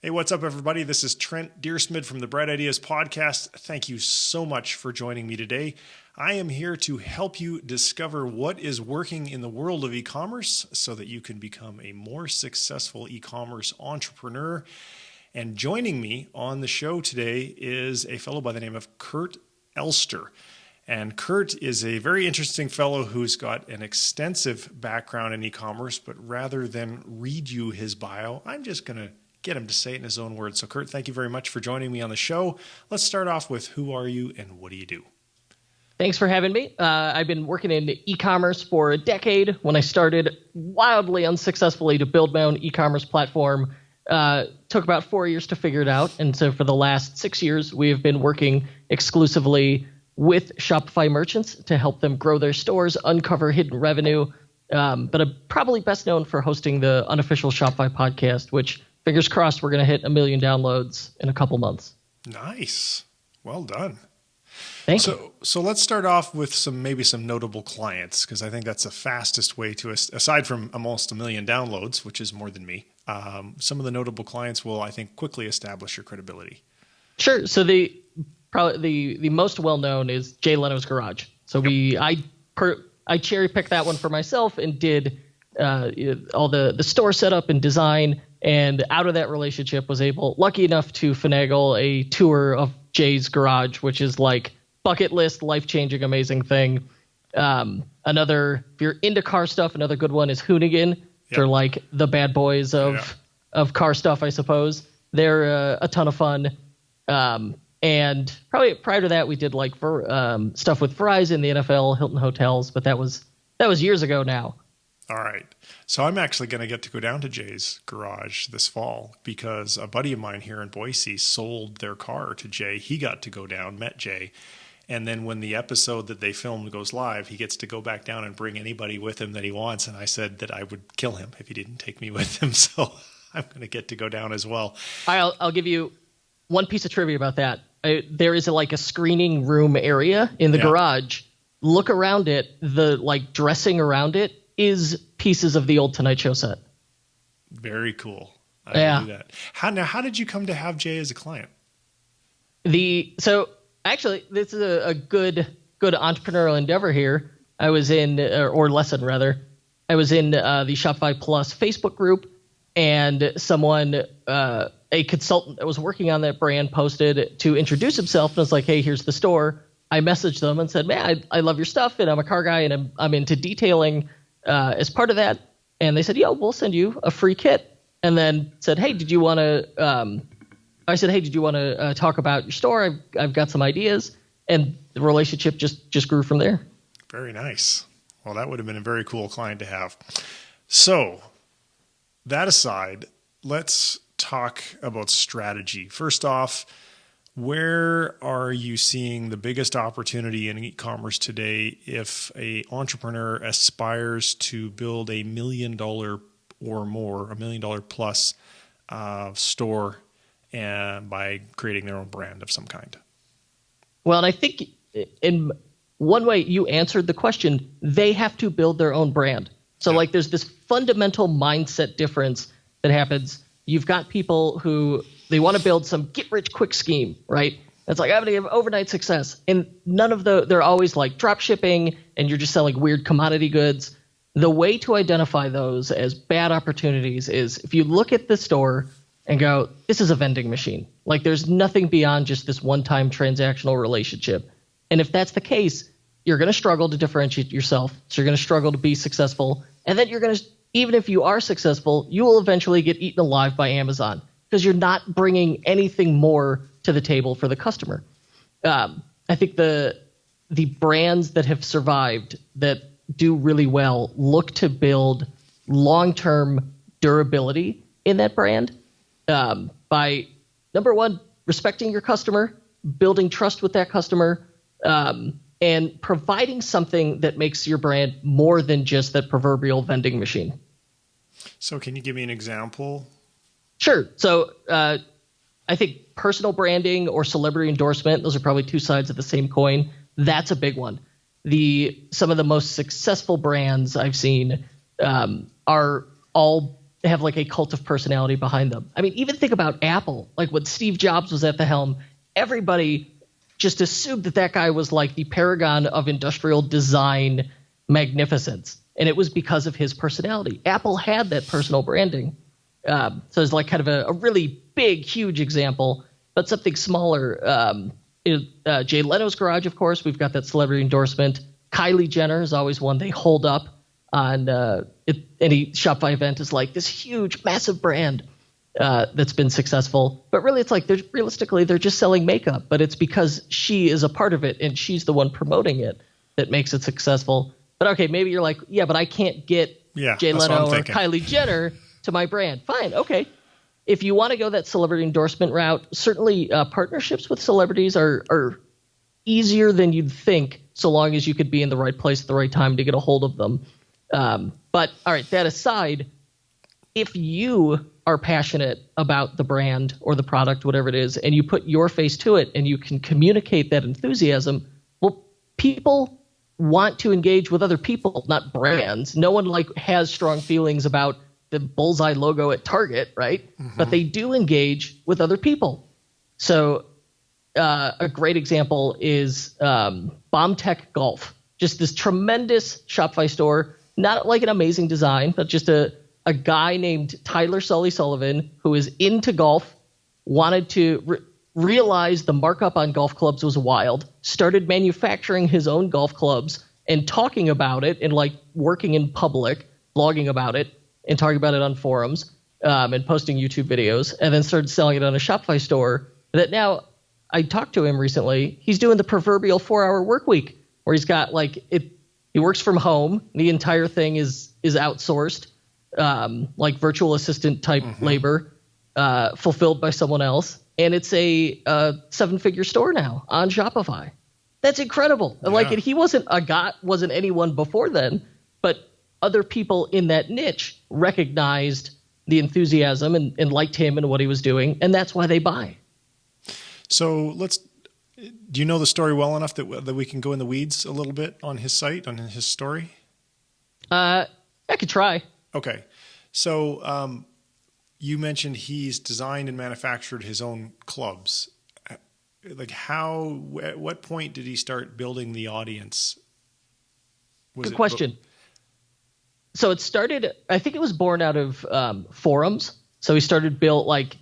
Hey, what's up, everybody? This is Trent Deersmid from the Bright Ideas Podcast. Thank you so much for joining me today. I am here to help you discover what is working in the world of e-commerce so that you can become a more successful e-commerce entrepreneur. And joining me on the show today is a fellow by the name of Kurt Elster. And Kurt is a very interesting fellow who's got an extensive background in e-commerce, but rather than read you his bio, I'm just going to get him to say it in his own words. So Kurt, thank you very much for joining me on the show. Let's start off with who are you and what do you do? Thanks for having me. I've been working in e-commerce for a decade. When I started wildly unsuccessfully to build my own e-commerce platform, took about 4 years to figure it out. And so for the last 6 years, we have been working exclusively with Shopify merchants to help them grow their stores, uncover hidden revenue. But I'm probably best known for hosting the unofficial Shopify podcast, which fingers crossed we're going to hit 1 million downloads in a couple months. Nice. Well done. Thank you. So let's start off with some notable clients, because I think that's the fastest way to, aside from almost 1 million downloads, which is more than me, some of the notable clients will, I think, quickly establish your credibility. Sure. So the most well-known is Jay Leno's Garage. So I cherry picked that one for myself and did all the store setup and design. And out of that relationship was lucky enough to finagle a tour of Jay's Garage, which is like bucket list, life-changing, amazing thing. If you're into car stuff, another good one is Hoonigan. Yep. They're like the bad boys of car stuff, I suppose. They're a ton of fun. And probably prior to that, we did like stuff with Verizon, the NFL, Hilton Hotels, but that was years ago now. All right. So I'm actually going to get to go down to Jay's Garage this fall because a buddy of mine here in Boise sold their car to Jay. He got to go down, met Jay. And then when the episode that they filmed goes live, he gets to go back down and bring anybody with him that he wants. And I said that I would kill him if he didn't take me with him. So I'm going to get to go down as well. I'll give you one piece of trivia about that. There is a screening room area in the garage. Look around it. The dressing around it is pieces of the old Tonight Show set. Very cool. I knew that. How did you come to have Jay as a client? So actually, this is a good entrepreneurial endeavor here. I was in, or lesson rather, I was in the Shopify Plus Facebook group, and someone, a consultant that was working on that brand, posted to introduce himself and was like, "Hey, here's the store." I messaged them and said, "Man, I love your stuff, and I'm a car guy, and I'm into detailing as part of that." And they said, "Yeah, we'll send you a free kit." And then said, "Hey, did you want to?" I said, "Hey, did you want to talk about your store? I've got some ideas." And the relationship just grew from there. Very nice. Well, that would have been a very cool client to have. So that aside, let's talk about strategy. First off, where are you seeing the biggest opportunity in e-commerce today if an entrepreneur aspires to build $1 million or more, $1 million plus store and by creating their own brand of some kind? Well, and I think in one way you answered the question, they have to build their own brand. So there's this fundamental mindset difference that happens. You've got people who they want to build some get-rich-quick scheme, right? It's like, I'm going to have overnight success. And they're always like drop shipping and you're just selling weird commodity goods. The way to identify those as bad opportunities is if you look at the store and go, this is a vending machine. There's nothing beyond just this one-time transactional relationship. And if that's the case, you're going to struggle to differentiate yourself. So you're going to struggle to be successful. And then even if you are successful, you will eventually get eaten alive by Amazon because you're not bringing anything more to the table for the customer. I think the brands that have survived that do really well look to build long-term durability in that brand by, number one, respecting your customer, building trust with that customer, and providing something that makes your brand more than just that proverbial vending machine. So can you give me an example? Sure. So I think personal branding or celebrity endorsement, those are probably two sides of the same coin. That's a big one. Some of the most successful brands I've seen are all have like a cult of personality behind them. I mean, even think about Apple. Like when Steve Jobs was at the helm, everybody just assumed that guy was like the paragon of industrial design magnificence. And it was because of his personality. Apple had that personal branding. So it's like kind of a really big, huge example, but something smaller. Jay Leno's Garage, of course, we've got that celebrity endorsement. Kylie Jenner is always one they hold up on any Shopify event is like this huge, massive brand that's been successful. But really, it's like realistically, they're just selling makeup, but it's because she is a part of it and she's the one promoting it that makes it successful. But okay, maybe you're like, yeah, but I can't get Jay Leno or Kylie Jenner to my brand. Fine, okay. If you want to go that celebrity endorsement route, certainly partnerships with celebrities are easier than you'd think, so long as you could be in the right place at the right time to get a hold of them. But all right, that aside, if you are passionate about the brand or the product, whatever it is, and you put your face to it and you can communicate that enthusiasm, well, people want to engage with other people, not brands. No one like has strong feelings about the bullseye logo at Target, right? Mm-hmm. But they do engage with other people. So a great example is BombTech Golf. Just this tremendous Shopify store, not like an amazing design, but just a guy named Tyler Sully Sullivan who is into golf, wanted to realize the markup on golf clubs was wild, started manufacturing his own golf clubs and talking about it and like working in public, blogging about it and talking about it on forums and posting YouTube videos, and then started selling it on a Shopify store that now I talked to him recently. He's doing the proverbial 4-hour work week where he's got like he works from home. The entire thing is outsourced, like virtual assistant type labor, fulfilled by someone else. And it's a 7-figure store now on Shopify. That's incredible. Yeah. Like, and he wasn't anyone before then, but other people in that niche recognized the enthusiasm and liked him and what he was doing, and that's why they buy. So do you know the story well enough that we can go in the weeds a little bit on his site, on his story? I could try. Okay. So you mentioned he's designed and manufactured his own clubs. Like at what point did he start building the audience? Good question. So it started, I think it was born out of forums. So he started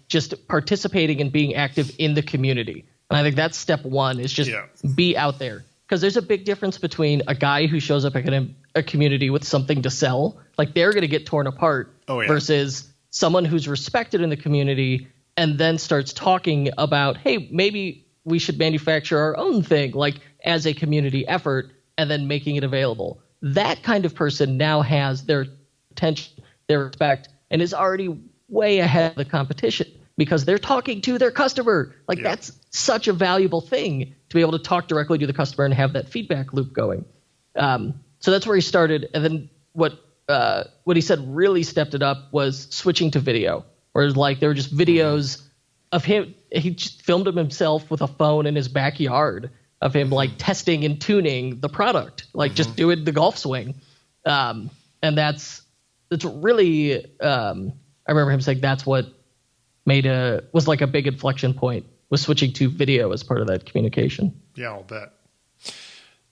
just participating and being active in the community. And I think that's step one, is just be out there. Because there's a big difference between a guy who shows up in a community with something to sell, like they're going to get torn apart, versus someone who's respected in the community and then starts talking about, hey, maybe we should manufacture our own thing, like as a community effort, and then making it available. That kind of person now has their attention, their respect, and is already way ahead of the competition because they're talking to their customer. Like that's such a valuable thing to be able to talk directly to the customer and have that feedback loop going. So that's where he started. And then what he said really stepped it up was switching to video, where like there were just videos of him. He just filmed himself with a phone in his backyard of him like testing and tuning the product, like just doing the golf swing. And that's really, I remember him saying that's what was like a big inflection point, was switching to video as part of that communication. Yeah, I'll bet.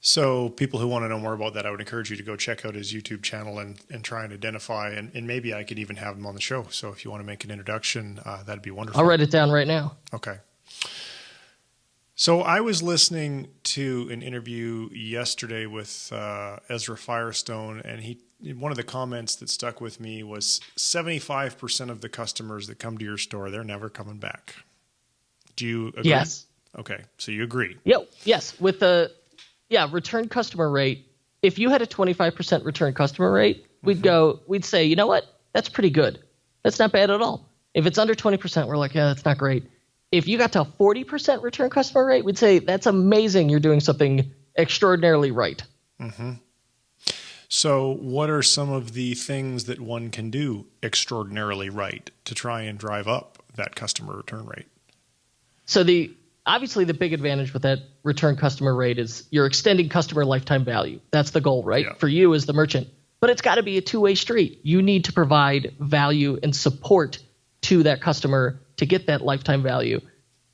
So people who want to know more about that, I would encourage you to go check out his YouTube channel and try and identify, and maybe I could even have him on the show. So if you want to make an introduction, that'd be wonderful. I'll write it down right now. Okay. So I was listening to an interview yesterday with Ezra Firestone, and one of the comments that stuck with me was 75% of the customers that come to your store, they're never coming back. Do you agree? Yes. Okay, so you agree. Yes. With the return customer rate, if you had a 25% return customer rate, we'd say, you know what? That's pretty good. That's not bad at all. If it's under 20%, we're like, yeah, that's not great. If you got to a 40% return customer rate, we'd say that's amazing. You're doing something extraordinarily right. Mm-hmm. So what are some of the things that one can do extraordinarily right to try and drive up that customer return rate? So obviously the big advantage with that return customer rate is you're extending customer lifetime value. That's the goal, right? Yeah. For you as the merchant. but it's got to be a two-way street. You need to provide value and support to that customer to get that lifetime value.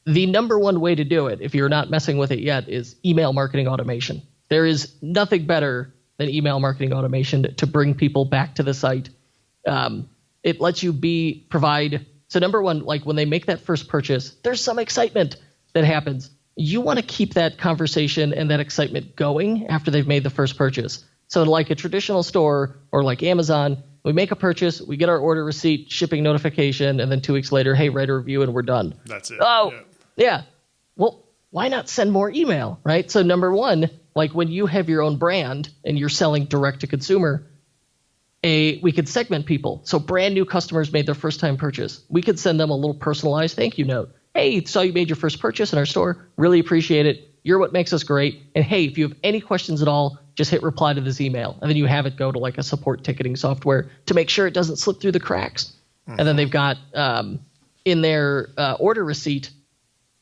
The number one way to do it, if you're not messing with it yet, is email marketing automation. There is nothing better than email marketing automation to bring people back to the site. It lets you provide. So number one, like when they make that first purchase, there's some excitement that happens. You want to keep that conversation and that excitement going after they've made the first purchase. So like a traditional store or like Amazon, we make a purchase, we get our order receipt, shipping notification, and then 2 weeks later, hey, write a review and we're done. That's it. Oh, yeah. Well, why not send more email, right? So number one, like when you have your own brand and you're selling direct to consumer, we could segment people. So brand new customers made their first time purchase. We could send them a little personalized thank you note. Hey, saw you made your first purchase in our store. Really appreciate it. You're what makes us great. And hey, if you have any questions at all, just hit reply to this email. And then you have it go to like a support ticketing software to make sure it doesn't slip through the cracks. Mm-hmm. And then they've got in their order receipt,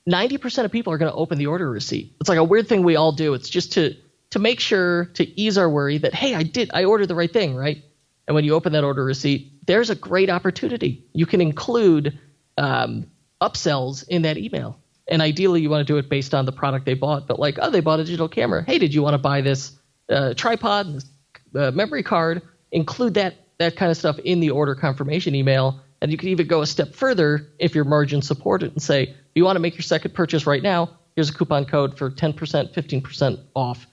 90% of people are going to open the order receipt. It's like a weird thing we all do. It's just to make sure to ease our worry that, hey, I ordered the right thing, right? And when you open that order receipt, there's a great opportunity. You can include upsells in that email. And ideally, you want to do it based on the product they bought. But like, oh, they bought a digital camera. Hey, did you want to buy this tripod, this memory card? Include that kind of stuff in the order confirmation email. And you can even go a step further if your margin support it and say, you want to make your second purchase right now, here's a coupon code for 10%, 15% off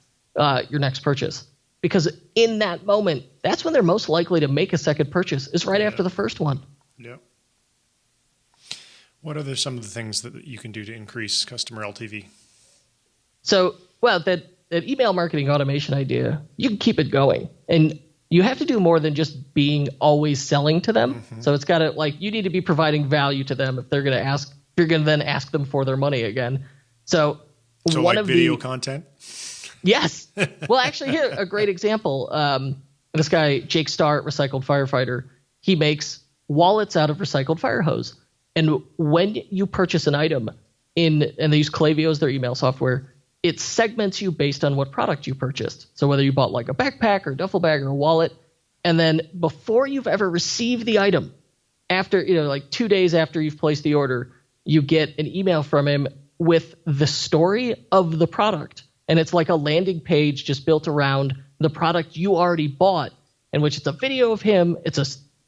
your next purchase. Because in that moment, that's when they're most likely to make a second purchase, is right after the first one. Yeah. What are some of the things that you can do to increase customer LTV? So, well, that email marketing automation idea, you can keep it going. And you have to do more than just being always selling to them. Mm-hmm. So it's got to, like, you need to be providing value to them if they're going to ask, if you're going to then ask them for their money again. So one like of video content? Yes. Well, actually, here, a great example. This guy, Jake Starr, Recycled Firefighter, he makes wallets out of recycled fire hose. And when you purchase an item and they use Klaviyo as their email software, it segments you based on what product you purchased. So whether you bought like a backpack or a duffel bag or a wallet, and then before you've ever received the item, after, like 2 days after you've placed the order, you get an email from him with the story of the product. And it's like a landing page just built around the product you already bought, in which it's a video of him. It's a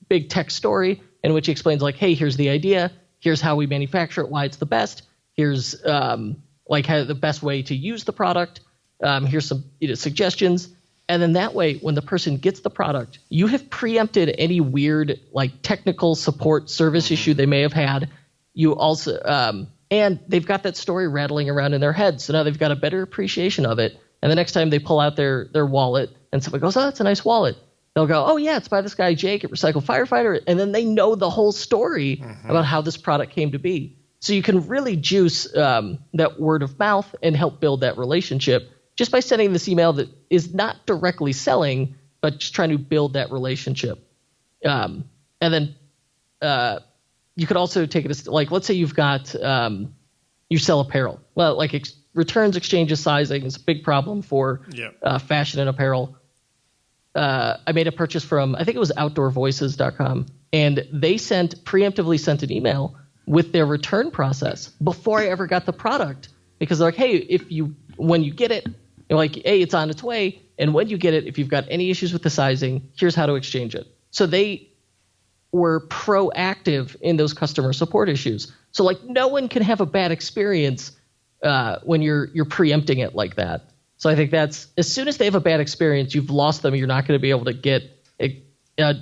big text story in which he explains like, hey, here's the idea. Here's how we manufacture it, why it's the best. Here's like how the best way to use the product. Here's some suggestions. And then that way, when the person gets the product, you have preempted any weird like technical support service issue they may have had. You also and they've got that story rattling around in their head. So now they've got a better appreciation of it. And the next time they pull out their wallet and somebody goes, oh, that's a nice wallet, they'll go, oh, yeah, it's by this guy, Jake, at Recycled Firefighter. And then they know the whole story about how this product came to be. So you can really juice that word of mouth and help build that relationship just by sending this email that is not directly selling, but just trying to build that relationship. And then you could also take it as, like, let's say you've got you sell apparel. Well, like returns, exchanges, sizing is a big problem for fashion and apparel. I made a purchase from, I think it was outdoorvoices.com, and they preemptively sent an email with their return process before I ever got the product, because they're like, hey, when you get it, you're like, hey, it's on its way. And when you get it, if you've got any issues with the sizing, here's how to exchange it. So they were proactive in those customer support issues. So like no one can have a bad experience when you're preempting it like that. So I think that's, as soon as they have a bad experience, you've lost them. You're not going to be able to get a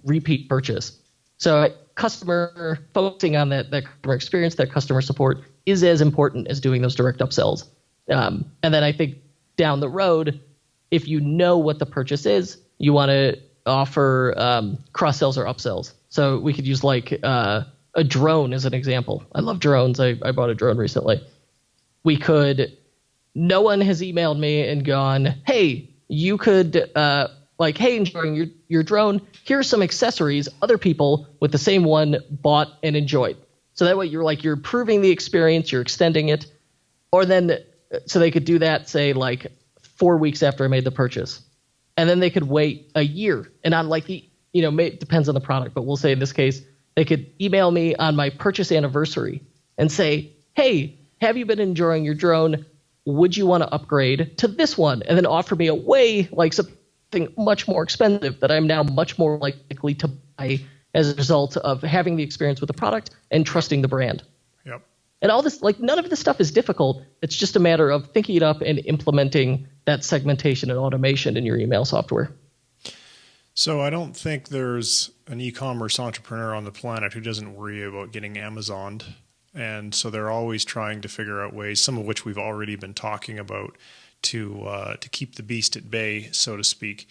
repeat purchase. So focusing on that customer experience, that customer support is as important as doing those direct upsells. And then I think down the road, if you know what the purchase is, you want to offer cross-sells or upsells. So we could use like a drone as an example. I love drones. I bought a drone recently. No one has emailed me and gone, hey, you could hey, enjoying your drone, here's some accessories other people with the same one bought and enjoyed. So that way you're improving the experience, you're extending it. Or then, so they could do that, say like 4 weeks after I made the purchase. and then they could wait a year. And on like it depends on the product, but we'll say in this case, they could email me on my purchase anniversary and say, hey, have you been enjoying your drone? Would you want to upgrade to this one? And then offer me a way like something much more expensive that I'm now much more likely to buy as a result of having the experience with the product and trusting the brand. Yep. And all this, like none of this stuff is difficult. It's just a matter of thinking it up and implementing that segmentation and automation in your email software. So I don't think there's an e-commerce entrepreneur on the planet who doesn't worry about getting Amazoned. And so they're always trying to figure out ways, some of which we've already been talking about, to keep the beast at bay, so to speak.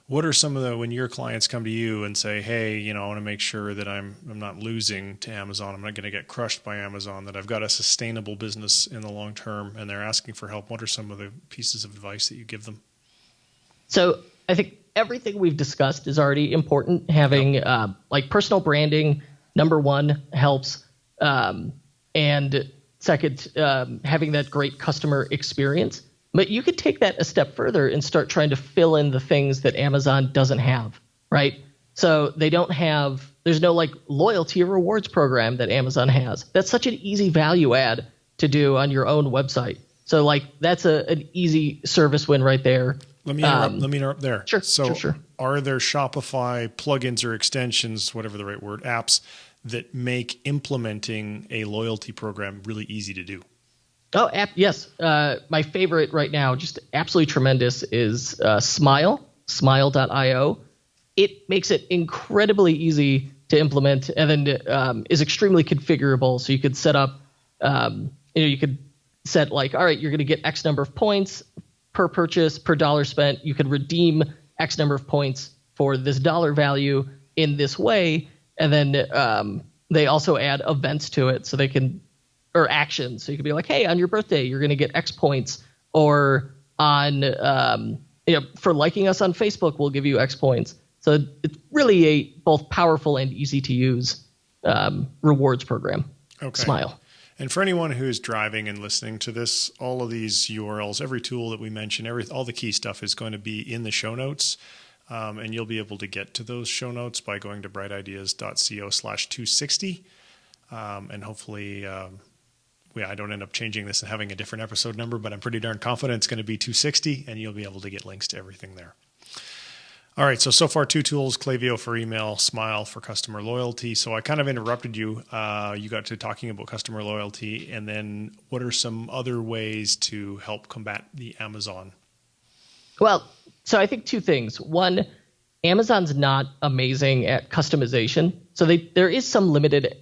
What are some of when your clients come to you and say, hey, I want to make sure that I'm not losing to Amazon, I'm not going to get crushed by Amazon, that I've got a sustainable business in the long term, and they're asking for help, what are some of the pieces of advice that you give them? So I think everything we've discussed is already important. Having like personal branding, number one, helps. And second, having that great customer experience. But you could take that a step further and start trying to fill in the things that Amazon doesn't have, right? So there's no like loyalty or rewards program that Amazon has. That's such an easy value add to do on your own website. So like that's an easy service win right there. Let me interrupt there. Sure. Sure. Are there Shopify plugins or extensions, whatever the right word, apps that make implementing a loyalty program really easy to do? Oh, yes. My favorite right now, just absolutely tremendous, is smile.io. It makes it incredibly easy to implement and then is extremely configurable. So you could set up, you could set like, all right, you're going to get X number of points per purchase, per dollar spent. You could redeem X number of points for this dollar value in this way. And then they also add events to it so they can, or actions. So you could be like, hey, on your birthday, you're going to get X points, or on, for liking us on Facebook, we'll give you X points. So it's really a both powerful and easy to use rewards program. Okay. Smile. And for anyone who's driving and listening to this, all of these URLs, every tool that we mention, all the key stuff is going to be in the show notes. And you'll be able to get to those show notes by going to brightideas.co/260. And hopefully, I don't end up changing this and having a different episode number, but I'm pretty darn confident it's going to be 260, and you'll be able to get links to everything there. All right, so far 2 tools, Klaviyo for email, Smile for customer loyalty. So I kind of interrupted you. You got to talking about customer loyalty, and then what are some other ways to help combat the Amazon? Well, so I think 2 things. One, Amazon's not amazing at customization. So there is some limited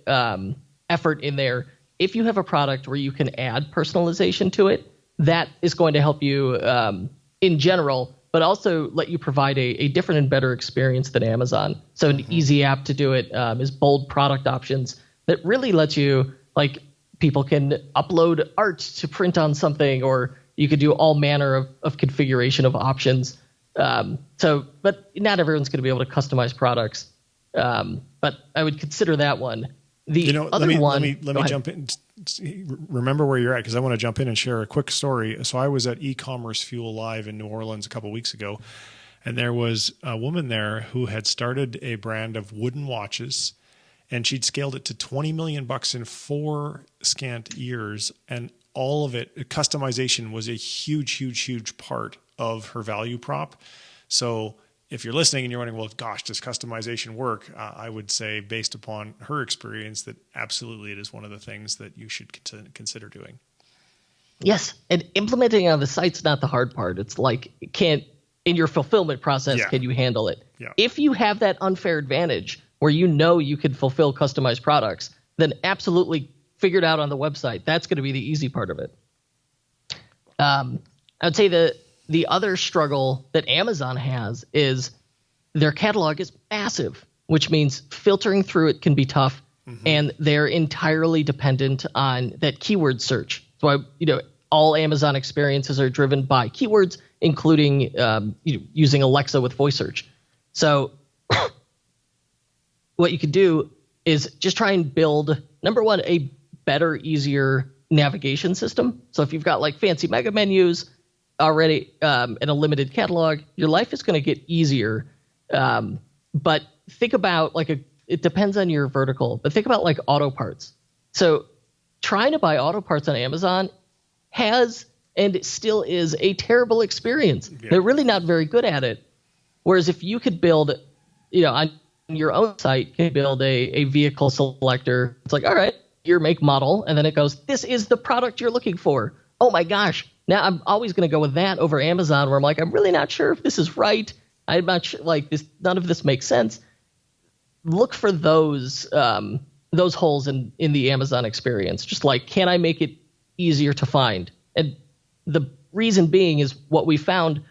effort in there. If you have a product where you can add personalization to it, that is going to help you in general, but also let you provide a different and better experience than Amazon. So an easy app to do it is bold product options that really lets you, like, people can upload art to print on something, or you could do all manner of configuration of options. But not everyone's going to be able to customize products. But I would consider that one. Let me jump in. Remember where you're at, because I want to jump in and share a quick story. So I was at eCommerce Fuel Live in New Orleans a couple of weeks ago, and there was a woman there who had started a brand of wooden watches, and she'd scaled it to $20 million in 4 scant years, and all of it, customization was a huge part of her value prop. So if you're listening and you're wondering, well, gosh, does customization work? I would say, based upon her experience, that absolutely it is one of the things that you should consider doing. Yes, and implementing on the site's not the hard part. It's like, in your fulfillment process, can you handle it? Yeah. If you have that unfair advantage where you can fulfill customized products, then absolutely figure it out on the website. That's going to be the easy part of it. I would say the other struggle that Amazon has is their catalog is massive, which means filtering through it can be tough, and they're entirely dependent on that keyword search. So all Amazon experiences are driven by keywords, including using Alexa with voice search. So what you could do is just try and build, number one, a better, easier navigation system. So if you've got like fancy mega menus, already in a limited catalog, your life is going to get easier. But think about it depends on your vertical, but think about like auto parts. So trying to buy auto parts on Amazon has and it still is a terrible experience. Yeah. They're really not very good at it. Whereas if you could build, on your own site, you can build a vehicle selector. It's like, all right, your make model, and then it goes, this is the product you're looking for. Oh my gosh. Now I'm always going to go with that over Amazon, where I'm like, I'm really not sure if this is right. I'm not sure, none of this makes sense. Look for those holes in the Amazon experience. Just like, can I make it easier to find? And the reason being is what we found.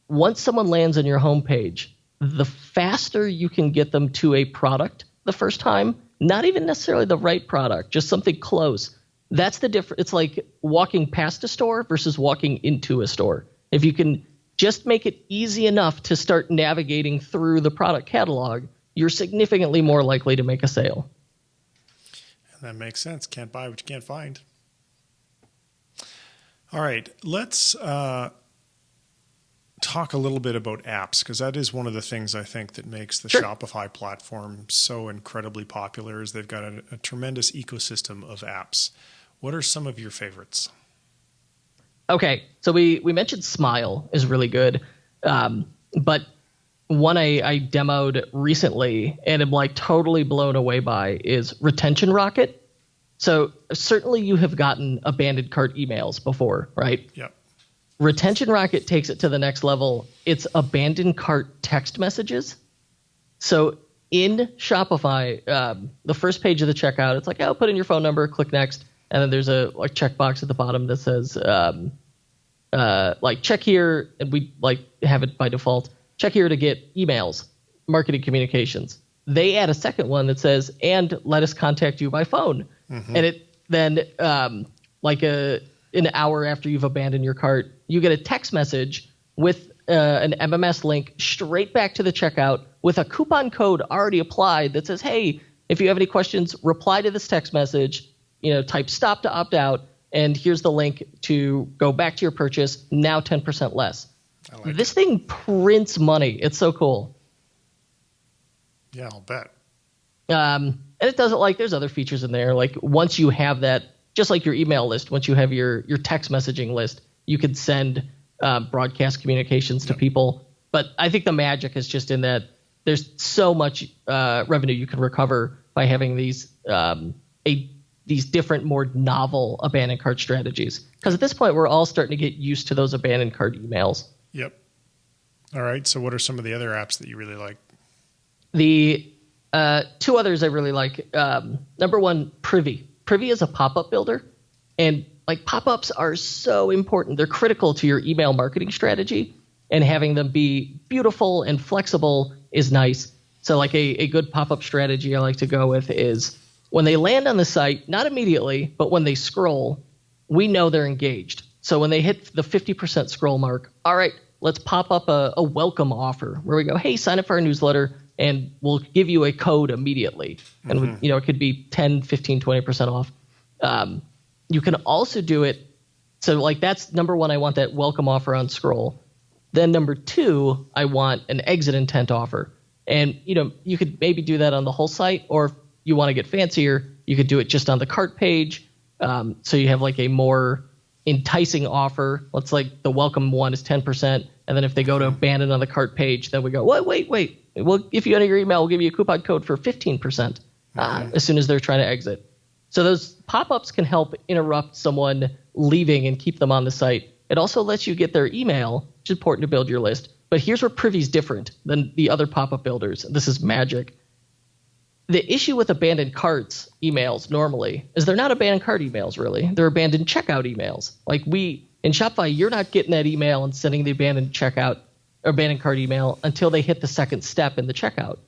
Once someone lands on your homepage, the faster you can get them to a product the first time, not even necessarily the right product, just something close. That's the difference. It's like walking past a store versus walking into a store. If you can just make it easy enough to start navigating through the product catalog, you're significantly more likely to make a sale. And that makes sense. Can't buy what you can't find. All right, let's talk a little bit about apps, because that is one of the things I think that makes the Shopify platform so incredibly popular. Is they've got a tremendous ecosystem of apps. What are some of your favorites? Okay, so we mentioned Smile is really good, but one I demoed recently and am totally blown away by is Retention Rocket. So certainly you have gotten abandoned cart emails before, right? Yep. Retention Rocket takes it to the next level. It's abandoned cart text messages. So in Shopify, the first page of the checkout, it's like, put in your phone number, click next. And then there's a checkbox at the bottom that says, check here, and we have it by default. Check here to get emails, marketing communications. They add a second one that says, and let us contact you by phone. Mm-hmm. And it then, an hour after you've abandoned your cart, you get a text message with an MMS link straight back to the checkout with a coupon code already applied that says, hey, if you have any questions, reply to this text message, type stop to opt out, and here's the link to go back to your purchase, now 10% less. This thing prints money. It's so cool. Yeah, I'll bet. And it does it there's other features in there. Once you have that, just like your email list, once you have your text messaging list, you could send broadcast communications to people. But I think the magic is just in that there's so much revenue you can recover by having these different, more novel abandoned cart strategies. Because at this point, we're all starting to get used to those abandoned cart emails. Yep. All right. So what are some of the other apps that you really like? The two others I really like. Number one, Privy. Privy is a pop-up builder. And pop-ups are so important. They're critical to your email marketing strategy. And having them be beautiful and flexible is nice. So a good pop-up strategy I like to go with is when they land on the site, not immediately, but when they scroll, we know they're engaged. So when they hit the 50% scroll mark, all right, let's pop up a welcome offer where we go, hey, sign up for our newsletter and we'll give you a code immediately. And it could be 10, 15, 20% off. You can also do it. So that's number one, I want that welcome offer on scroll. Then number two, I want an exit intent offer. And you could maybe do that on the whole site, or if you want to get fancier, you could do it just on the cart page. So you have a more enticing offer. Let's the welcome one is 10%. And then if they go to abandon on the cart page, then we go, wait. Well, if you enter your email, we'll give you a coupon code for 15% as soon as they're trying to exit. So those pop-ups can help interrupt someone leaving and keep them on the site. It also lets you get their email, which is important to build your list. But here's where Privy's different than the other pop-up builders. This is magic. The issue with abandoned carts emails normally is they're not abandoned cart emails, really. They're abandoned checkout emails. In Shopify, you're not getting that email and sending the abandoned cart email until they hit the second step in the checkout.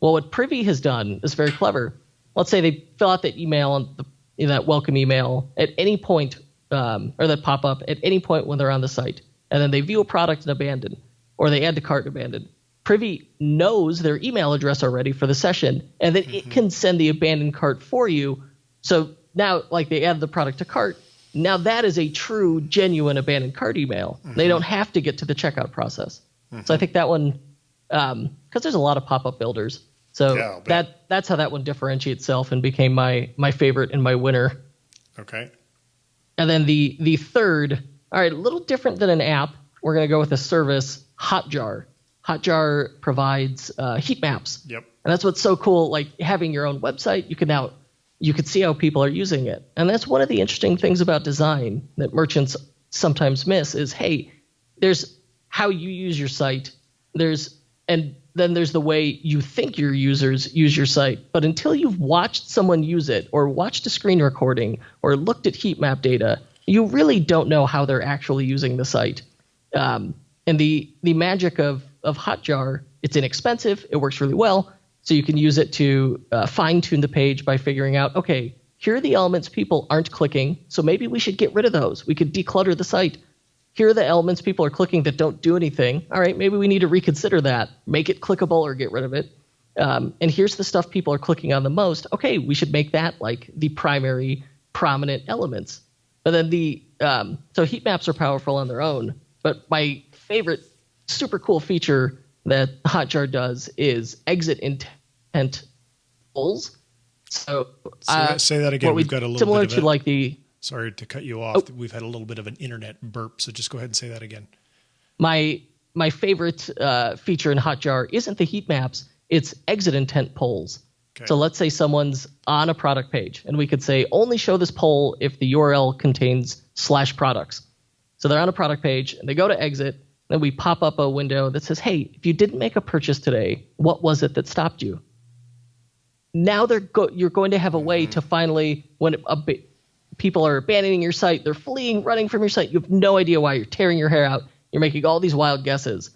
Well, what Privy has done is very clever. Let's say they fill out that email and that welcome email at any point, or that pop-up at any point when they're on the site, and then they view a product and abandon, or they add to cart and abandon. Privy knows their email address already for the session, and then it can send the abandoned cart for you. So now, they add the product to cart, Now that is a true, genuine abandoned cart email. Mm-hmm. They don't have to get to the checkout process. Mm-hmm. So I think that one, because there's a lot of pop-up builders. So that's how that one differentiates itself and became my favorite and my winner. Okay. And then the third, all right, a little different than an app. We're going to go with a service, Hotjar. Hotjar provides heat maps. Yep. And that's what's so cool, like having your own website, you could see how people are using it. And that's one of the interesting things about design that merchants sometimes miss is, hey, there's how you use your site. And then there's the way you think your users use your site. But until you've watched someone use it or watched a screen recording or looked at heat map data, you really don't know how they're actually using the site. And the magic of Hotjar, it's inexpensive. It works really well. So you can use it to fine-tune the page by figuring out, okay, here are the elements people aren't clicking, so maybe we should get rid of those. We could declutter the site. Here are the elements people are clicking that don't do anything. All right, maybe we need to reconsider that, make it clickable or get rid of it. And here's the stuff people are clicking on the most. Okay, we should make that like the primary prominent elements. But then so heat maps are powerful on their own. But my favorite super cool feature that Hotjar does is exit intent polls. So say that again. We've got a little similar bit of to like the. Sorry to cut you off. We've had a little bit of an internet burp, so just go ahead and say that again. My favorite feature in Hotjar isn't the heat maps; it's exit intent polls. Okay. So let's say someone's on a product page, and we could say only show this poll if the URL contains /products. So they're on a product page, and they go to exit. Then we pop up a window that says, hey, if you didn't make a purchase today, what was it that stopped you? Now you're going to have a way to finally, when people are abandoning your site, they're fleeing, running from your site, you have no idea why, you're tearing your hair out, you're making all these wild guesses.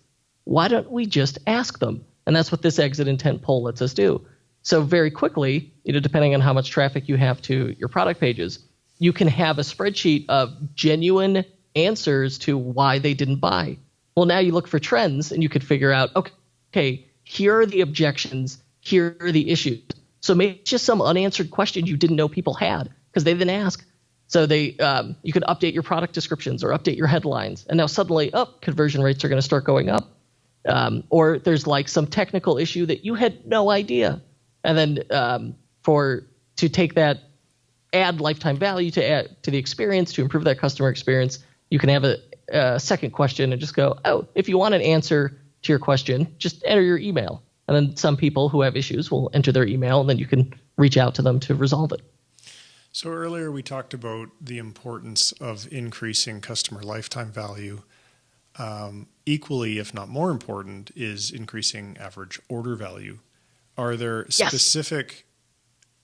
Why don't we just ask them? And that's what this exit intent poll lets us do. So very quickly, depending on how much traffic you have to your product pages, you can have a spreadsheet of genuine answers to why they didn't buy. Well, now you look for trends and you could figure out, okay, here are the objections, here are the issues. So maybe it's just some unanswered question you didn't know people had because they didn't ask. So you could update your product descriptions or update your headlines. And now suddenly, conversion rates are going to start going up. Or there's like some technical issue that you had no idea. And then to take that, add lifetime value to the experience, to improve that customer experience, you can have a second question and just go, if you want an answer to your question, just enter your email. And then some people who have issues will enter their email, and then you can reach out to them to resolve it. So earlier we talked about the importance of increasing customer lifetime value. Equally, if not more important, is increasing average order value. Are there specific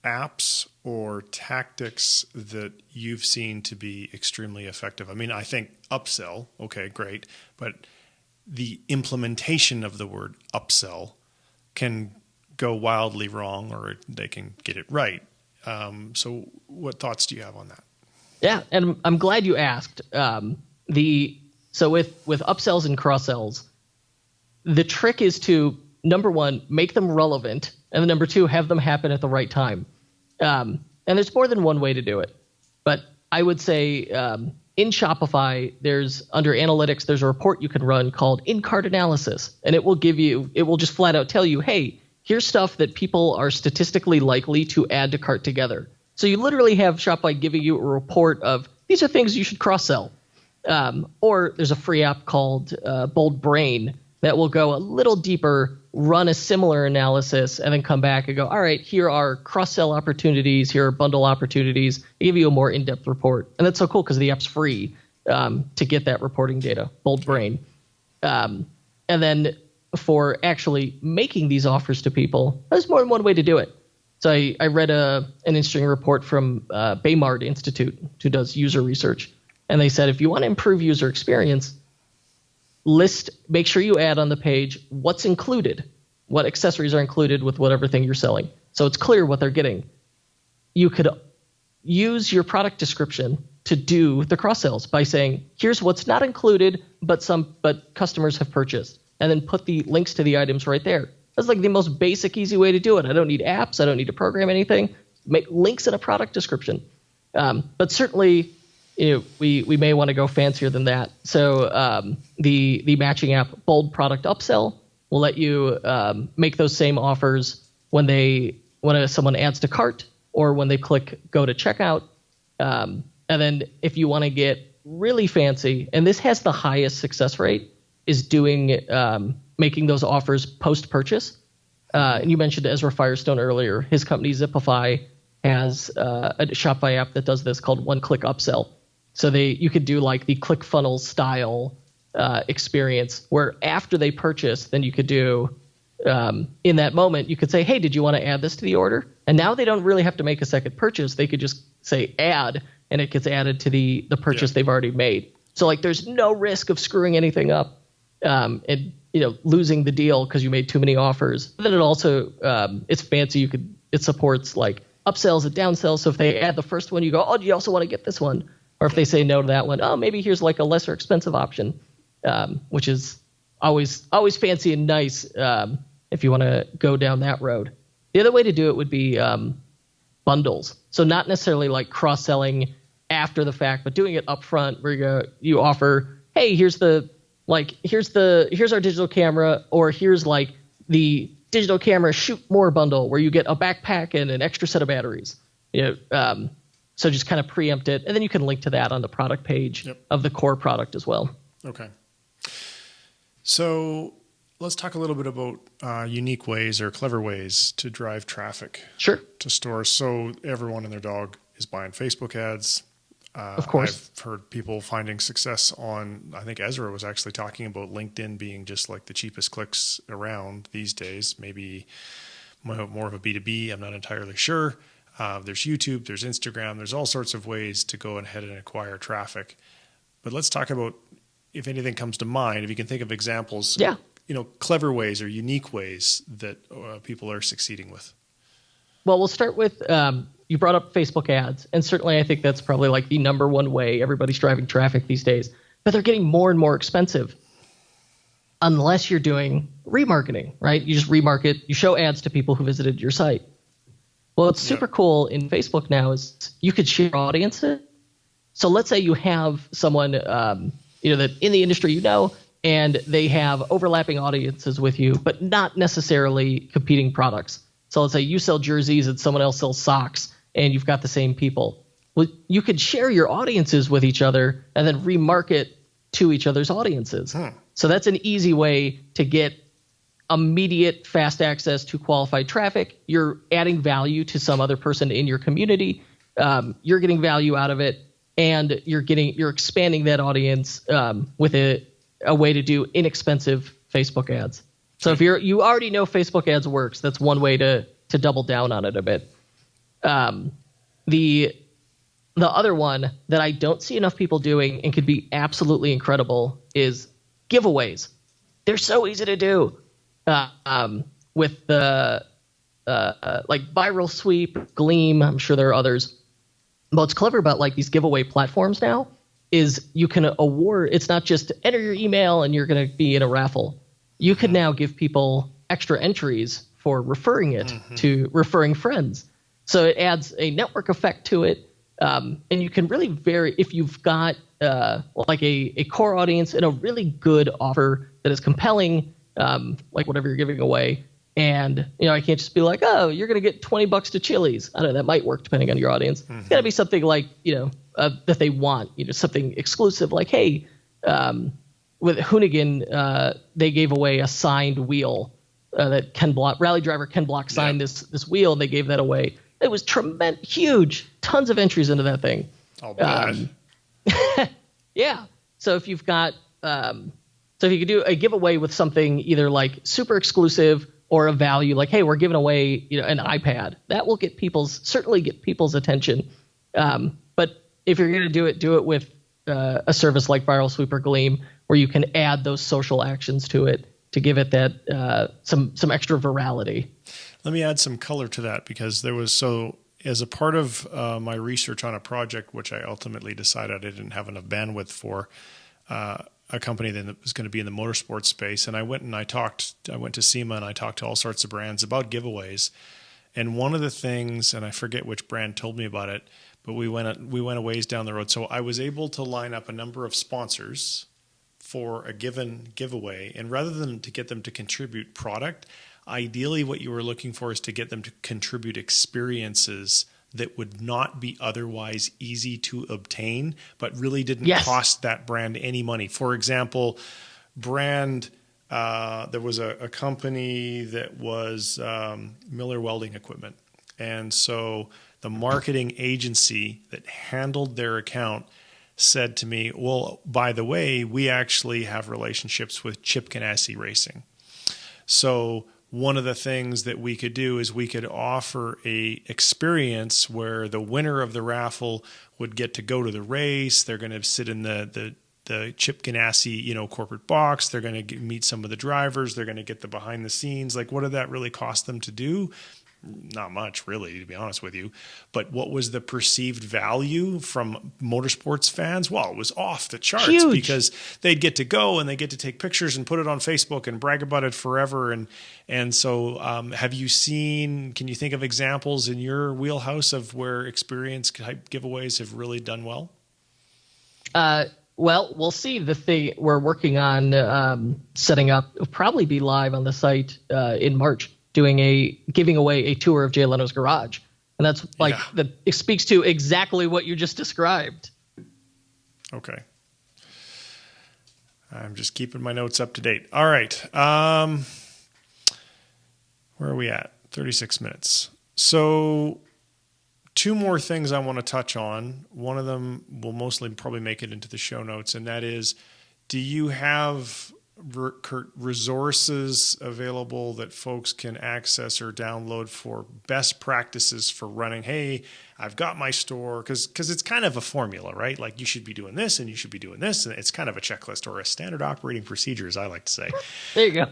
apps or tactics that you've seen to be extremely effective? I mean, I think upsell, okay, great, but the implementation of the word upsell can go wildly wrong, or they can get it right. So what thoughts do you have on that? Yeah, and I'm glad you asked. So with upsells and cross-sells, the trick is to, number one, make them relevant, and then number two, have them happen at the right time. And there's more than one way to do it. But I would say in Shopify, under analytics, there's a report you can run called in-cart analysis. And it will just flat out tell you, hey, here's stuff that people are statistically likely to add to cart together. So you literally have Shopify giving you a report of these are things you should cross-sell. Or there's a free app called Bold Brain that will go a little deeper, run a similar analysis, and then come back and go, all right, here are cross-sell opportunities, here are bundle opportunities. They give you a more in-depth report. And that's so cool because the app's free to get that reporting data, Bold Brain. And then for actually making these offers to people, there's more than one way to do it. So I read an interesting report from Baymard Institute, who does user research. And they said, if you want to improve user experience, make sure you add on the page what's included, what accessories are included with whatever thing you're selling. So it's clear what they're getting. You could use your product description to do the cross-sells by saying, here's what's not included, but customers have purchased, and then put the links to the items right there. That's like the most basic, easy way to do it. I don't need apps. I don't need to program anything. Make links in a product description. But certainly, we may want to go fancier than that. So the matching app Bold Product Upsell will let you make those same offers when someone adds to cart or when they click go to checkout. And then if you want to get really fancy, and this has the highest success rate, is doing making those offers post-purchase. And you mentioned Ezra Firestone earlier. His company Zipify has a Shopify app that does this called One Click Upsell. So you could do like the ClickFunnels style experience where after they purchase, then you could do in that moment, you could say, hey, did you want to add this to the order? And now they don't really have to make a second purchase. They could just say add, and it gets added to the purchase they've already made. So like there's no risk of screwing anything up and losing the deal because you made too many offers. But then it also it's fancy. It supports like upsells and downsells. So if they add the first one, you go, oh, do you also want to get this one? Or if they say no to that one, oh, maybe here's like a lesser expensive option, which is always fancy and nice if you want to go down that road. The other way to do it would be bundles. So not necessarily like cross-selling after the fact, but doing it up front where you offer, hey, here's our digital camera, or here's like the digital camera shoot more bundle where you get a backpack and an extra set of batteries. So just kind of preempt it, and then you can link to that on the product page of the core product as well. Okay. So let's talk a little bit about unique ways or clever ways to drive traffic to stores. So everyone and their dog is buying Facebook ads. Of course. I've heard people finding success on, I think Ezra was actually talking about LinkedIn being just like the cheapest clicks around these days, maybe more of a B2B. I'm not entirely sure. There's YouTube, there's Instagram, there's all sorts of ways to go ahead and acquire traffic. But let's talk about, if anything comes to mind, if you can think of examples, clever ways or unique ways that people are succeeding with. Well, we'll start with, you brought up Facebook ads, and certainly I think that's probably like the number one way everybody's driving traffic these days, but they're getting more and more expensive unless you're doing remarketing, right? You just remarket, you show ads to people who visited your site. Well, what's super cool in Facebook now is you could share audiences. So let's say you have someone, that in the industry and they have overlapping audiences with you, but not necessarily competing products. So let's say you sell jerseys and someone else sells socks, and you've got the same people. Well, you could share your audiences with each other and then remarket to each other's audiences. So that's an easy way to get immediate fast access to qualified traffic. You're adding value to some other person in your community. You're getting value out of it, and you're expanding that audience with a way to do inexpensive Facebook ads. So if you already know Facebook ads works, that's one way to double down on it a bit. The other one that I don't see enough people doing and could be absolutely incredible is giveaways. They're so easy to do. With the like Viral Sweep, Gleam, I'm sure there are others. But what's clever about like these giveaway platforms now is you can award. It's not just enter your email and you're going to be in a raffle. You could now give people extra entries for referring it to referring friends. So it adds a network effect to it, and you can really vary if you've got like a core audience and a really good offer that is compelling. Like whatever you're giving away. And, I can't just be like, oh, you're going to get $20 to Chili's. I don't know, that might work depending on your audience. It's got to be something like, that they want, something exclusive like, hey, with Hoonigan, they gave away a signed wheel that Ken Block, rally driver Ken Block signed this wheel, and they gave that away. It was tremendous, huge, tons of entries into that thing. Oh, bad. Yeah. So if you've got, so if you could do a giveaway with something either like super exclusive or a value, like, hey, we're giving away, an iPad, that will certainly get people's attention. But if you're going to do it with a service like Viral Sweep or Gleam, where you can add those social actions to it to give it that some extra virality. Let me add some color to that, because as a part of my research on a project, which I ultimately decided I didn't have enough bandwidth for, a company that was going to be in the motorsports space. And I went to SEMA and I talked to all sorts of brands about giveaways. And one of the things, and I forget which brand told me about it, but we went a ways down the road. So I was able to line up a number of sponsors for a given giveaway. And rather than to get them to contribute product, ideally what you were looking for is to get them to contribute experiences that would not be otherwise easy to obtain, but really didn't cost that brand any money. For example, there was a company that was Miller Welding Equipment. And so the marketing agency that handled their account said to me, well, by the way, we actually have relationships with Chip Ganassi Racing. So one of the things that we could do is we could offer a experience where the winner of the raffle would get to go to the race. They're going to sit in the Chip Ganassi, corporate box. They're going to meet some of the drivers. They're going to get the behind the scenes. Like, what did that really cost them to do? Not much, really, to be honest with you. But what was the perceived value from motorsports fans? Well, it was off the charts. Huge. Because they'd get to go and they get to take pictures and put it on Facebook and brag about it forever. And so can you think of examples in your wheelhouse of where experience type giveaways have really done well? Well, we'll see. The thing we're working on setting up will probably be live on the site in March, giving away a tour of Jay Leno's garage. And that's it speaks to exactly what you just described. Okay. I'm just keeping my notes up to date. All right. Where are we at? 36 minutes. So 2 more things I want to touch on. One of them will mostly probably make it into the show notes, and that is, do you have resources available that folks can access or download for best practices for running? Hey, I've got my store, because it's kind of a formula, right? Like, you should be doing this and you should be doing this, and it's kind of a checklist or a standard operating procedure, as I like to say. There you go.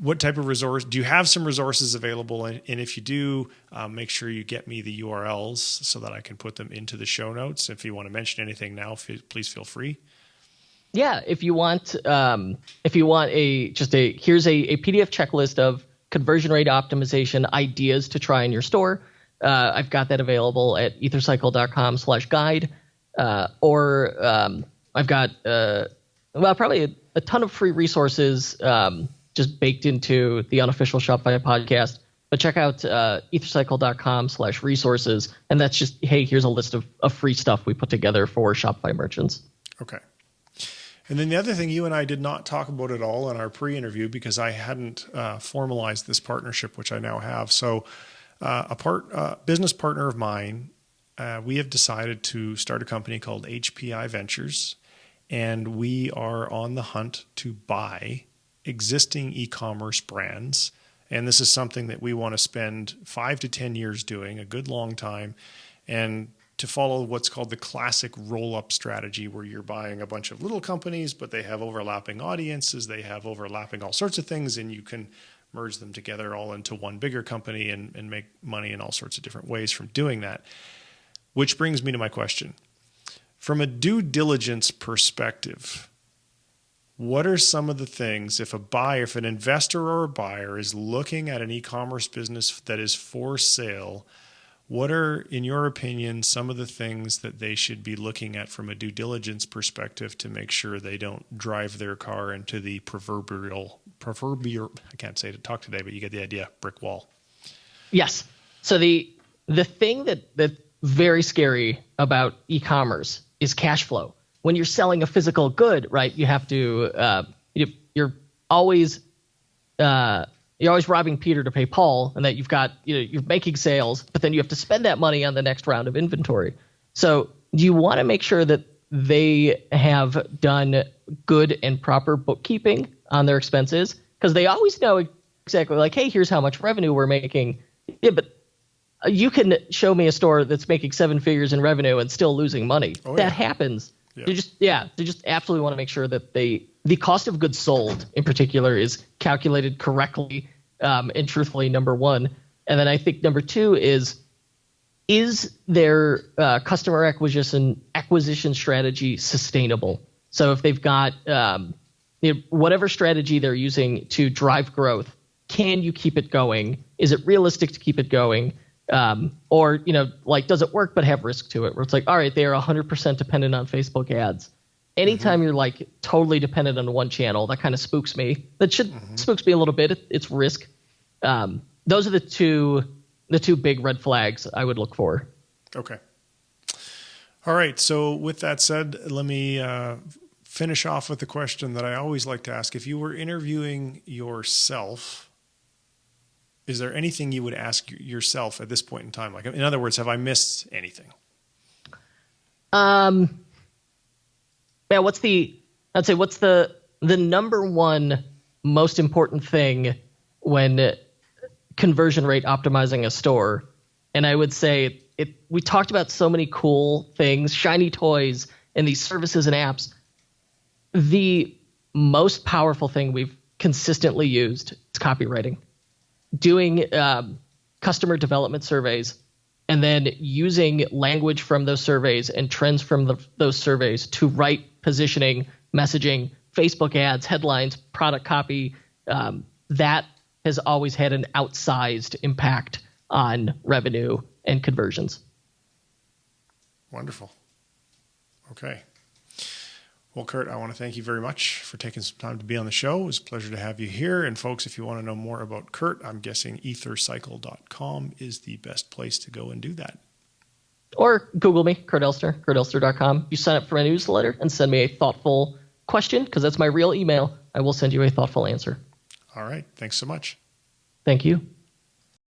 What type of resource do you have? Some resources available, and if you do, make sure you get me the URLs so that I can put them into the show notes. If you want to mention anything now, please feel free. Yeah, if you want here's a PDF checklist of conversion rate optimization ideas to try in your store. I've got that available at ethercycle.com/guide, or I've got probably a ton of free resources just baked into the unofficial Shopify podcast. But check out ethercycle.com/resources, and that's just, hey, here's a list of free stuff we put together for Shopify merchants. Okay. And then the other thing, you and I did not talk about at all in our pre-interview because I hadn't formalized this partnership, which I now have. So a business partner of mine, we have decided to start a company called HPI Ventures, and we are on the hunt to buy existing e-commerce brands. And this is something that we want to spend 5 to 10 years doing, a good long time, and to follow what's called the classic roll-up strategy, where you're buying a bunch of little companies, but they have overlapping audiences, they have overlapping all sorts of things, and you can merge them together all into one bigger company and make money in all sorts of different ways from doing that. Which brings me to my question. From a due diligence perspective, what are some of the things, if an investor or a buyer is looking at an e-commerce business that is for sale, what are, in your opinion, some of the things that they should be looking at from a due diligence perspective to make sure they don't drive their car into the proverbial, I can't say to talk today, but you get the idea, brick wall? Yes. So the thing that's very scary about e-commerce is cash flow. When you're selling a physical good, right, you have to you're always robbing Peter to pay Paul, and that you're making sales, but then you have to spend that money on the next round of inventory. So you want to make sure that they have done good and proper bookkeeping on their expenses, because they always know exactly, like, hey, here's how much revenue we're making. Yeah, but you can show me a store that's making 7 figures in revenue and still losing money. Oh, that happens. Yeah. They just absolutely want to make sure that the cost of goods sold in particular is calculated correctly and truthfully, number one. And then I think number 2 is their customer acquisition strategy sustainable? So if they've got whatever strategy they're using to drive growth, can you keep it going? Is it realistic to keep it going? Or, like, does it work but have risk to it? Where it's like, all right, they are 100% dependent on Facebook ads. Anytime you're like totally dependent on one channel, that kind of spooks me. That should spooks me a little bit. It's risk. Those are the two big red flags I would look for. Okay. All right. So with that said, let me finish off with the question that I always like to ask. If you were interviewing yourself, is there anything you would ask yourself at this point in time? Like, in other words, have I missed anything? Yeah, what's the number one most important thing when conversion rate optimizing a store? And I would say we talked about so many cool things, shiny toys, and these services and apps. The most powerful thing we've consistently used is copywriting. Doing customer development surveys and then using language from those surveys and trends from those surveys to write positioning, messaging, Facebook ads, headlines, product copy. That has always had an outsized impact on revenue and conversions. Wonderful. Okay. Well, Kurt, I want to thank you very much for taking some time to be on the show. It was a pleasure to have you here. And folks, if you want to know more about Kurt, I'm guessing ethercycle.com is the best place to go and do that. Or Google me, Kurt Elster, kurtelster.com. You sign up for my newsletter and send me a thoughtful question, because that's my real email. I will send you a thoughtful answer. All right. Thanks so much. Thank you.